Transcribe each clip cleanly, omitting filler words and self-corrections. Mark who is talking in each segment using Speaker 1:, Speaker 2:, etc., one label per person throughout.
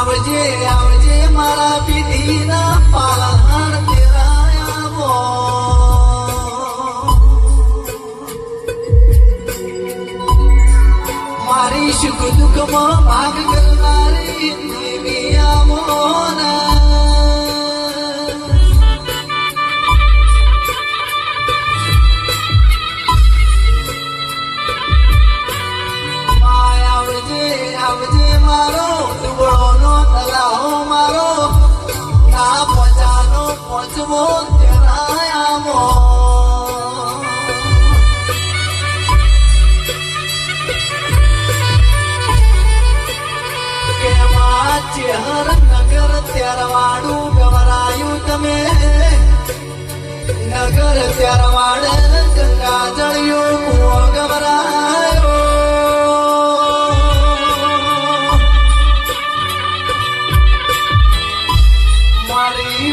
Speaker 1: આવજે આવજે મારા પીઢીના પાલન તેરા આવો મારી સુખ દુઃખમાં ભાગ કરનારી દેવી આવો આવજે મારો દુબળોનો તલાવ મારો ના પચાનો પચવો તેરાયામો કેમાં ચેહર નગર ત્યારવાડું ગવરાયું તમે નગર ત્યારવાડ ગંગા જળિયો કુવો ગવરાયો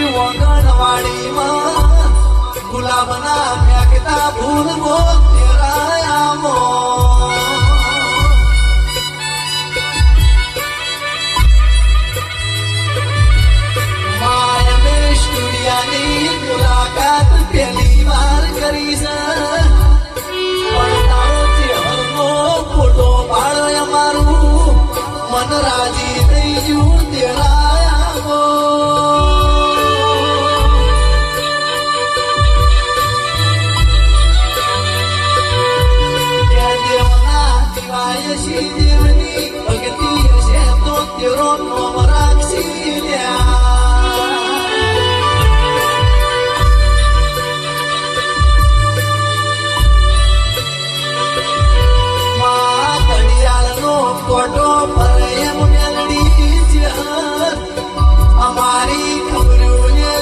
Speaker 1: વગણવાડીમાં ગુલાબના ફેંકતા ભૂલવો તેરાયામો માયમે સ્ટુડિયાની મુલાકાત પહેલી વાર કરી છે પણ તારો ચહેરનો ફોટો પાડો અમારું મન રાજી થઈ ગયું તેરાયામો દેવની ભક્તિ હશે તો તેરો નોમ રાખશી માં ઘડિયાળનો કોટો ભરે એમ મેલડી છે અમારી ખબરો જે